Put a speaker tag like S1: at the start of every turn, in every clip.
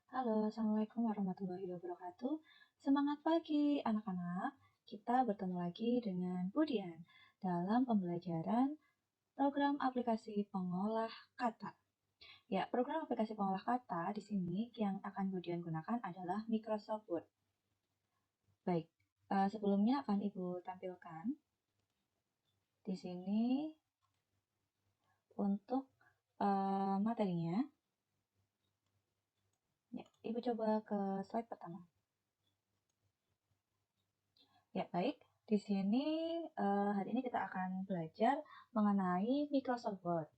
S1: Halo, Assalamualaikum warahmatullahi wabarakatuh. Semangat pagi anak-anak. Kita bertemu lagi dengan Budian dalam pembelajaran program aplikasi pengolah kata. Ya, program aplikasi pengolah kata di sini yang akan Budian gunakan adalah Microsoft Word. Baik, sebelumnya akan Ibu tampilkan di sini untuk materinya. Ya, Ibu coba ke slide pertama. Ya, baik. Di sini hari ini kita akan belajar mengenai Microsoft Word.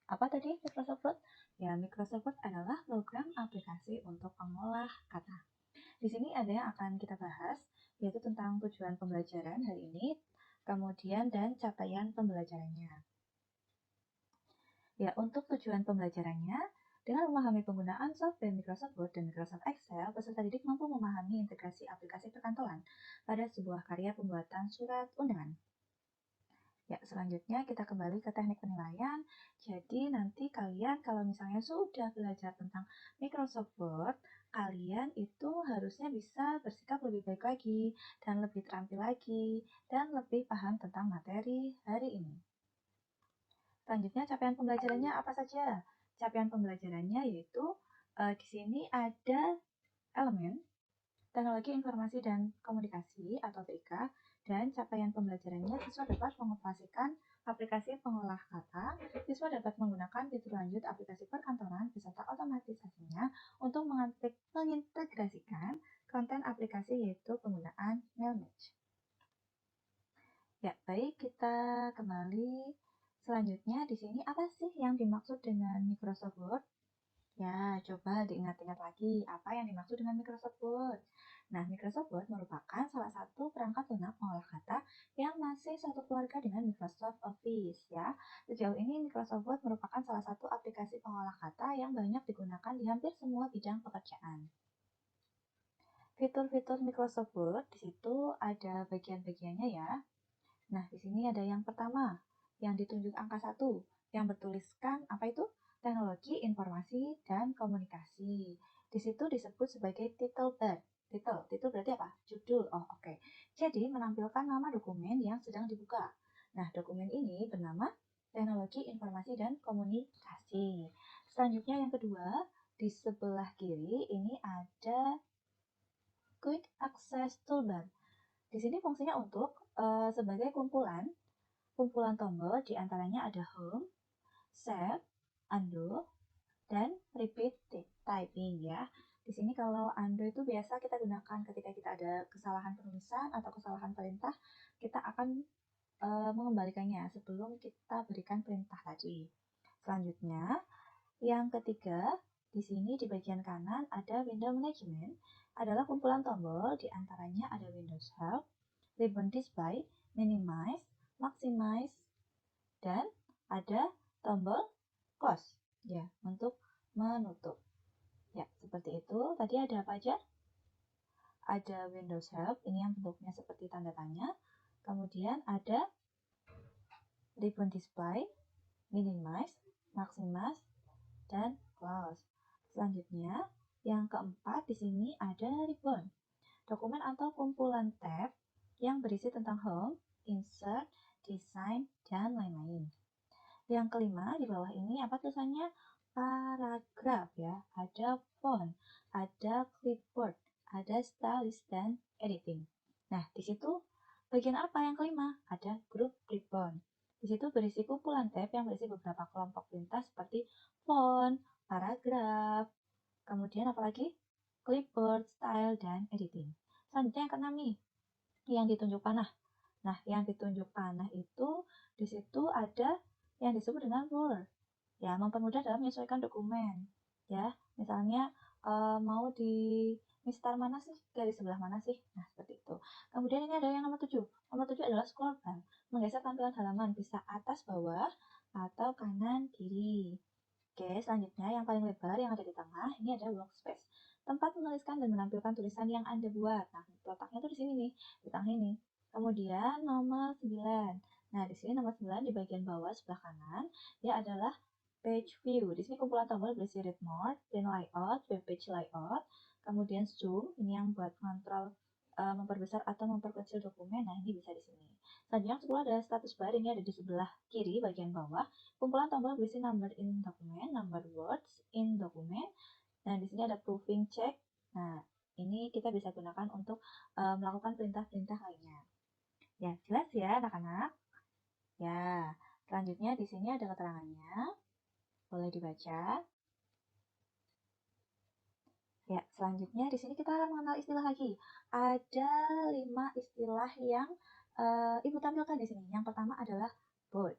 S1: Apa tadi Microsoft Word? Ya, Microsoft Word adalah program aplikasi untuk pengolah kata. Di sini ada yang akan kita bahas, yaitu tentang tujuan pembelajaran hari ini, kemudian dan capaian pembelajarannya. Ya, untuk tujuan pembelajarannya, dengan memahami penggunaan software Microsoft Word dan Microsoft Excel, peserta didik mampu memahami integrasi aplikasi perkantoran pada sebuah karya pembuatan surat undangan. Ya, selanjutnya kita kembali ke teknik penilaian. Jadi nanti kalian kalau misalnya sudah belajar tentang Microsoft Word, kalian itu harusnya bisa bersikap lebih baik lagi dan lebih terampil lagi dan lebih paham tentang materi hari ini. Selanjutnya capaian pembelajarannya apa saja? Capaian pembelajarannya yaitu di sini ada elemen teknologi informasi dan komunikasi atau TIK, dan capaian pembelajarannya siswa dapat mengoperasikan aplikasi pengolah kata, siswa dapat menggunakan fitur lanjut aplikasi perkantoran beserta otomatisasinya untuk mengintegrasikan konten aplikasi yaitu penggunaan mail match. Ya, baik, kita kembali. Selanjutnya di sini apa sih yang dimaksud dengan Microsoft Word? Ya, coba diingat-ingat lagi apa yang dimaksud dengan Microsoft Word. Nah, Microsoft Word merupakan salah satu perangkat lunak pengolah kata yang masih satu keluarga dengan Microsoft Office ya. Sejauh ini Microsoft Word merupakan salah satu aplikasi pengolah kata yang banyak digunakan di hampir semua bidang pekerjaan. Fitur-fitur Microsoft Word di situ ada bagian-bagiannya ya. Nah, di sini ada yang pertama, yang ditunjuk angka 1, yang bertuliskan apa itu? Teknologi, informasi, dan komunikasi. Di situ disebut sebagai title bar. Title berarti apa? Judul. Oh, oke. Jadi, menampilkan nama dokumen yang sedang dibuka. Nah, dokumen ini bernama teknologi, informasi, dan komunikasi. Selanjutnya yang kedua, di sebelah kiri ini ada Quick Access Toolbar. Di sini fungsinya untuk sebagai kumpulan tombol, diantaranya ada Home, Save, Undo, dan Repeat Typing ya. Di sini kalau undo itu biasa kita gunakan ketika kita ada kesalahan penulisan atau kesalahan perintah, kita akan mengembalikannya sebelum kita berikan perintah tadi. Selanjutnya, yang ketiga, di sini di bagian kanan ada Window Management, adalah kumpulan tombol, diantaranya ada Windows Help, Ribbon Display, Minimize, Maximize, dan ada tombol Close ya untuk menutup. Ya, seperti itu. Tadi ada apa aja? Ada Windows Help, ini yang bentuknya seperti tanda tanya. Kemudian ada Ribbon Display, Minimize, Maximize, dan Close. Selanjutnya, yang keempat di sini ada Ribbon, dokumen atau kumpulan tab yang berisi tentang Home, Insert, Design, dan lain-lain. Yang kelima di bawah ini apa tulisannya? Paragraf ya. Ada font, ada clipboard, ada stylus dan editing. Nah, di situ bagian apa yang kelima? Ada grup ribbon. Di situ berisi kumpulan tab yang berisi beberapa kelompok perintah seperti font, paragraf, kemudian apalagi? Clipboard, style, dan editing. Selanjutnya yang keenam nih, yang ditunjuk panah. Nah, yang ditunjuk panah itu di situ ada yang disebut dengan ruler. Ya, mempermudah dalam menyesuaikan dokumen. Ya, misalnya mau di mistar mana sih? Garis sebelah mana sih? Nah, seperti itu. Kemudian ini ada yang nomor 7. Nomor 7 adalah scroll bar. Menggeser tampilan halaman bisa atas bawah atau kanan kiri. Oke, selanjutnya yang paling lebar yang ada di tengah, ini ada workspace. Tempat menuliskan dan menampilkan tulisan yang Anda buat. Nah, letaknya tuh di sini nih, di tengah ini. Kemudian nomor 9. Nah, di sini nomor 9 di bagian bawah sebelah kanan, dia adalah page view. Di sini kumpulan tombol berisi read more, print layout, web page layout, kemudian zoom, ini yang buat kontrol memperbesar atau memperkecil dokumen. Nah, ini bisa di sini. Selanjutnya yang 10 adalah status bar, ini ada di sebelah kiri bagian bawah. Kumpulan tombol berisi number in document, number words in document. Nah, di sini ada proving check. Nah, ini kita bisa gunakan untuk melakukan perintah-perintah lainnya. Ya, jelas ya anak-anak? Ya, selanjutnya di sini ada keterangannya. Boleh dibaca. Ya, selanjutnya di sini kita akan mengenal istilah lagi. Ada 5 istilah yang Ibu tampilkan di sini. Yang pertama adalah bold.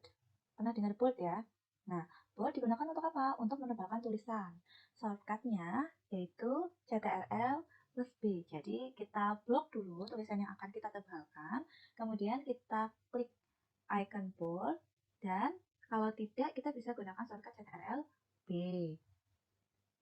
S1: Pernah dengar bold ya? Nah, bold digunakan untuk apa? Untuk menebalkan tulisan. Shortcutnya yaitu CTRL plus B. Jadi kita blok dulu tulisan yang akan kita tebalkan, kemudian kita klik icon bold, dan kalau tidak kita bisa gunakan shortcut CTRL B.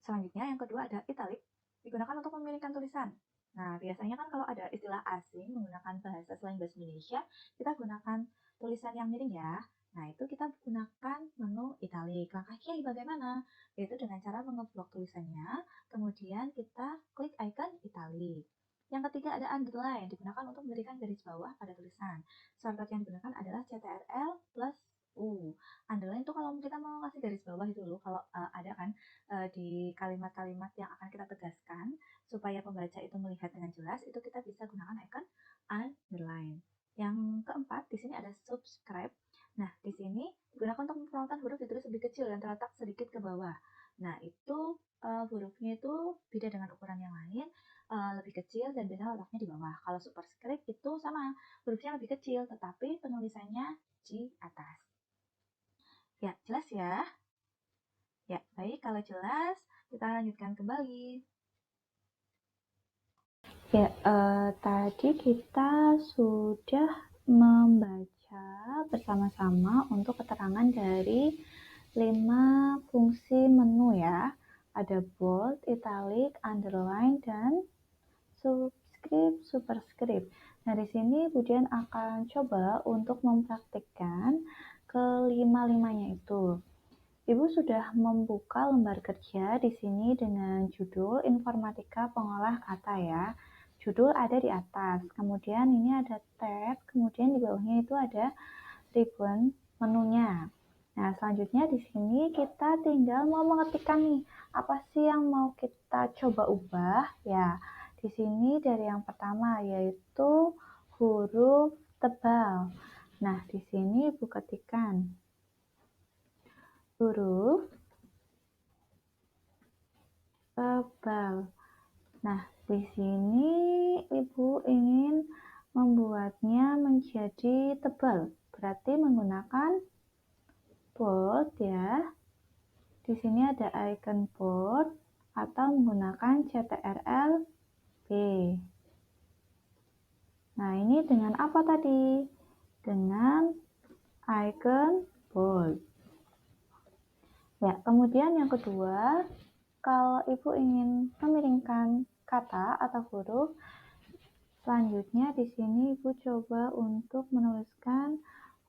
S1: Selanjutnya yang kedua ada italic, digunakan untuk memiringkan tulisan. Nah, biasanya kan kalau ada istilah asing menggunakan bahasa selain bahasa Indonesia, kita gunakan tulisan yang miring ya. Nah, itu kita gunakan menu italic. Langkah kiri bagaimana? Yaitu dengan cara mengeblok tulisannya, kemudian kita klik icon italic. Yang ketiga ada underline, digunakan untuk memberikan garis bawah pada tulisan. Shortcut yang digunakan adalah CTRL plus U. Underline itu kalau kita mau kasih garis bawah itu loh, kalau ada kan di kalimat-kalimat yang akan kita tegaskan supaya pembaca itu melihat dengan jelas, itu kita bisa gunakan icon underline. Yang keempat, di sini ada subscribe. Nah, di sini digunakan untuk memperolehkan huruf ditulis lebih kecil dan terletak sedikit ke bawah. Nah, itu hurufnya itu beda dengan ukuran yang lain, lebih kecil dan biasanya letaknya di bawah. Kalau superscript itu sama, hurufnya lebih kecil tetapi penulisannya di atas. Ya, jelas ya? Ya, baik. Kalau jelas, kita lanjutkan kembali. Ya, tadi kita sudah membaca bersama-sama untuk keterangan dari 5 fungsi menu ya. Ada bold, italic, underline, dan subscript, superscript. Nah, di sini Budian akan coba untuk mempraktikkan kelima-limanya itu. Ibu sudah membuka lembar kerja di sini dengan judul Informatika Pengolah Kata ya. Judul ada di atas, kemudian ini ada tab, kemudian di bawahnya itu ada ribbon menunya. Nah, selanjutnya di sini kita tinggal mau mengetikkan nih, apa sih yang mau kita coba ubah? Ya, di sini dari yang pertama yaitu huruf tebal. Nah, di sini Ibu ketikkan huruf tebal. Nah, di sini Ibu ingin membuatnya menjadi tebal, berarti menggunakan bold ya. Di sini ada icon bold atau menggunakan CTRL B. Nah, ini dengan apa tadi? Dengan icon bold. Ya, kemudian yang kedua, kalau Ibu ingin memiringkan kata atau huruf, selanjutnya di sini Ibu coba untuk menuliskan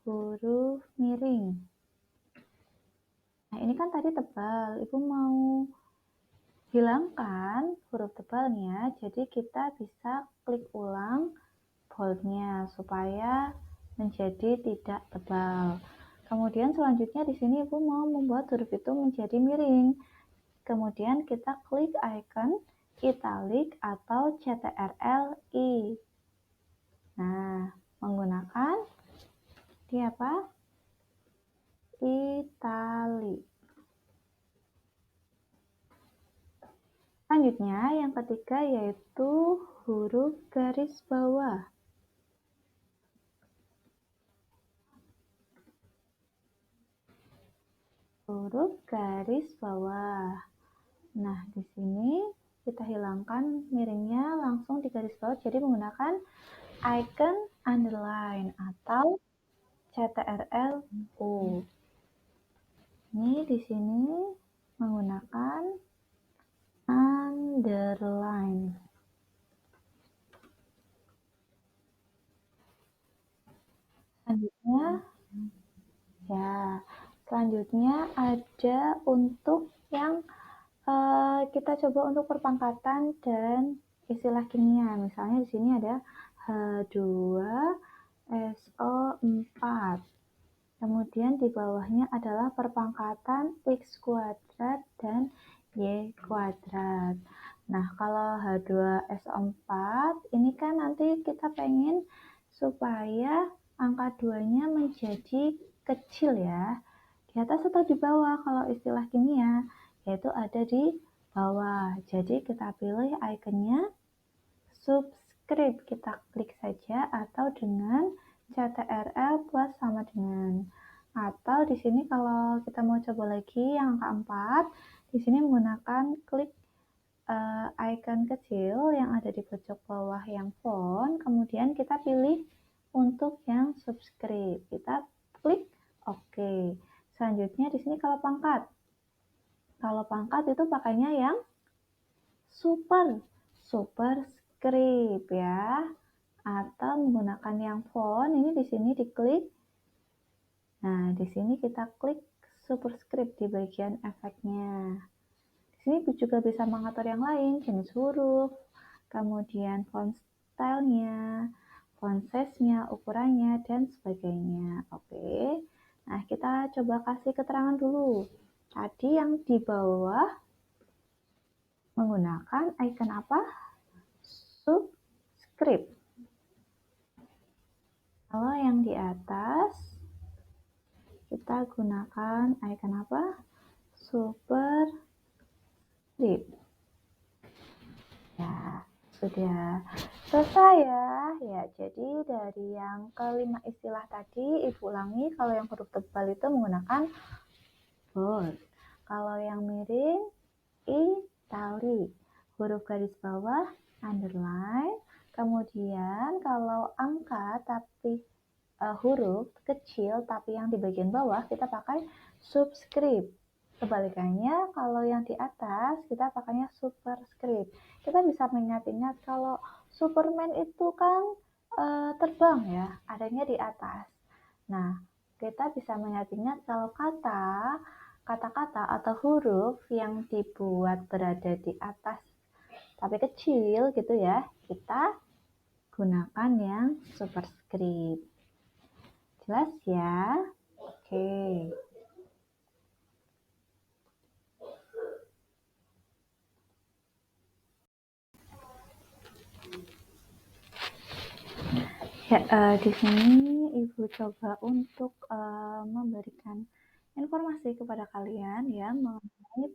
S1: huruf miring. Nah, ini kan tadi tebal. Ibu mau hilangkan huruf tebalnya, jadi kita bisa klik ulang boldnya supaya menjadi tidak tebal. Kemudian selanjutnya di sini Ibu mau membuat huruf itu menjadi miring. Kemudian kita klik icon italic atau CTRL I. Nah, menggunakan di apa? Italic. Selanjutnya yang ketiga yaitu huruf garis bawah. Huruf garis bawah. Nah, di sini kita hilangkan miringnya langsung di garis bawah, jadi menggunakan icon underline atau CTRL U. Ini di sini menggunakan underline. Selanjutnya, ya, Selanjutnya ada untuk yang kita coba untuk perpangkatan dan istilah kimia. Misalnya di sini ada H2SO4. Kemudian di bawahnya adalah perpangkatan X kuadrat dan Y kuadrat. Nah, kalau H2SO4 ini kan nanti kita pengen supaya angka 2-nya menjadi kecil ya. Di atas atau di bawah kalau istilah kimia, yaitu ada di bawah. Jadi kita pilih ikonnya subscribe, kita klik saja atau dengan CTRL plus sama dengan. Atau di sini kalau kita mau coba lagi yang angka 4, di sini menggunakan klik icon kecil yang ada di pojok bawah yang font, kemudian kita pilih untuk yang subscribe. Kita klik OK. Selanjutnya di sini kalau pangkat. Kalau pangkat itu pakainya yang superscript ya. Atau menggunakan yang font, ini di sini diklik. Nah, di sini kita klik superscript di bagian efeknya. Di sini juga bisa mengatur yang lain, jenis huruf, kemudian font stylenya, font size-nya, ukurannya, dan sebagainya. Oke. Nah, kita coba kasih keterangan dulu. Tadi yang di bawah menggunakan icon apa? Subscript. Kalau yang di atas kita gunakan icon apa? Superscript. Ya, sudah selesai ya. Ya, jadi dari yang kelima istilah tadi, Ibu ulangi, kalau yang huruf tebal itu menggunakan bold. Kalau yang miring, italic. Huruf garis bawah, underline. Kemudian kalau angka tapi huruf kecil tapi yang di bagian bawah kita pakai subscript. Kebalikannya kalau yang di atas kita pakainya superscript. Kita bisa mengingat-ingat kalau Superman itu kan terbang ya, adanya di atas. Nah, kita bisa mengingat-ingat kalau kata-kata atau huruf yang dibuat berada di atas tapi kecil gitu ya, kita gunakan yang superscript. Jelas ya? Oke. Ya, di sini Ibu coba untuk memberikan informasi kepada kalian ya mengenai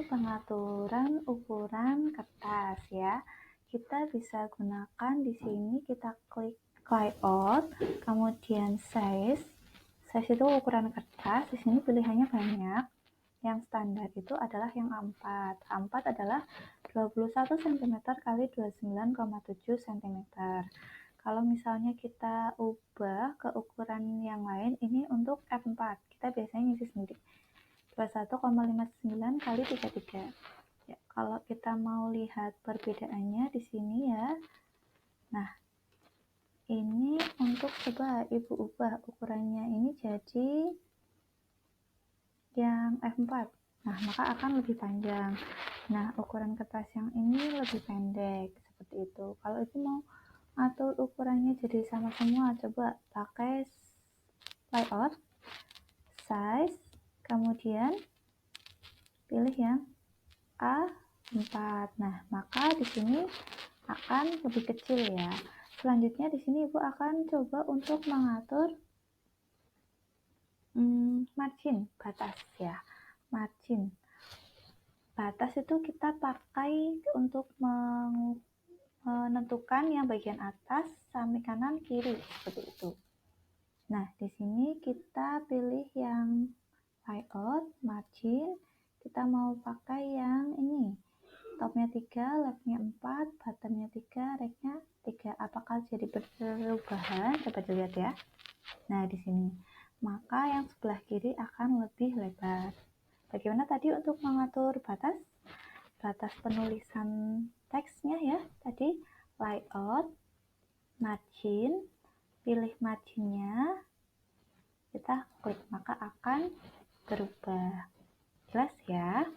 S1: pengaturan ukuran kertas ya. Kita bisa gunakan di sini, kita klik layout, kemudian size. Size itu ukuran kertas. Di sini pilihannya banyak. Yang standar itu adalah yang A4. A4 adalah 21 cm kali 29,7 cm. Kalau misalnya kita ubah ke ukuran yang lain, ini untuk F4. Kita biasanya ngisi sendiri. 21,59 kali 33. Ya, kalau kita mau lihat perbedaannya di sini ya. Nah, ini untuk coba Ibu ubah ukurannya ini jadi yang F4. Nah, maka akan lebih panjang. Nah, ukuran kertas yang ini lebih pendek, seperti itu. Kalau itu mau atur ukurannya jadi sama semua, coba pakai layout, size, kemudian pilih yang A4. Nah, maka di sini akan lebih kecil ya. Selanjutnya di sini Ibu akan coba untuk mengatur margin, batas ya. Margin. Batas itu kita pakai untuk menentukan yang bagian atas, samping kanan, kiri, seperti itu. Nah, di sini kita pilih yang layout, margin, kita mau pakai yang ini. Topnya 3, leftnya 4, bottomnya 3, rightnya 3. Apakah jadi perubahan? Coba dilihat ya. Nah, di sini. Maka yang sebelah kiri akan lebih lebar. Bagaimana tadi untuk mengatur batas? Batas penulisan teksnya ya. Tadi layout, margin, pilih marginnya, kita klik maka akan berubah. Jelas ya?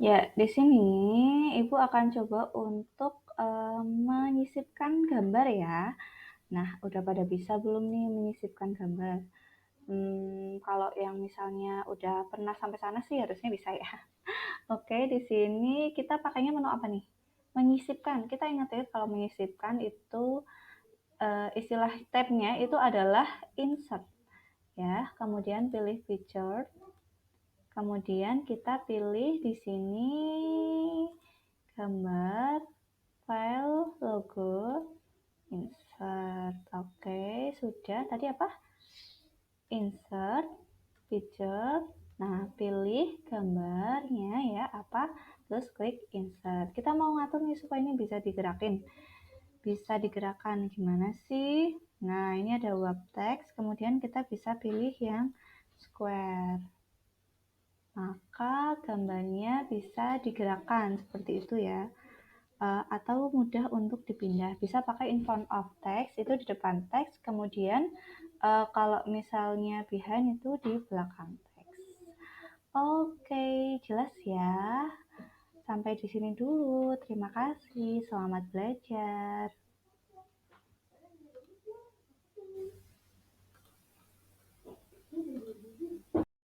S1: Ya, di sini Ibu akan coba untuk menyisipkan gambar ya. Nah, udah pada bisa belum nih menyisipkan gambar? Kalau yang misalnya udah pernah sampai sana sih harusnya bisa ya. Oke, di sini kita pakainya menu apa nih? Menyisipkan. Kita ingat ya kalau menyisipkan itu istilah tab-nya itu adalah insert ya. Kemudian pilih picture. Kemudian kita pilih di sini gambar, file, logo, insert. Oke, sudah. Tadi apa? Insert, picture. Nah, pilih gambarnya ya, apa? Terus klik insert. Kita mau ngatur nih supaya ini bisa digerakin. Bisa digerakkan gimana sih? Nah, ini ada web text, kemudian kita bisa pilih yang square. Maka gambarnya bisa digerakkan seperti itu ya. Atau mudah untuk dipindah. Bisa pakai in front of text, itu di depan teks, kemudian kalau misalnya behind itu di belakang teks. Oke, jelas ya. Sampai di sini dulu. Terima kasih. Selamat belajar.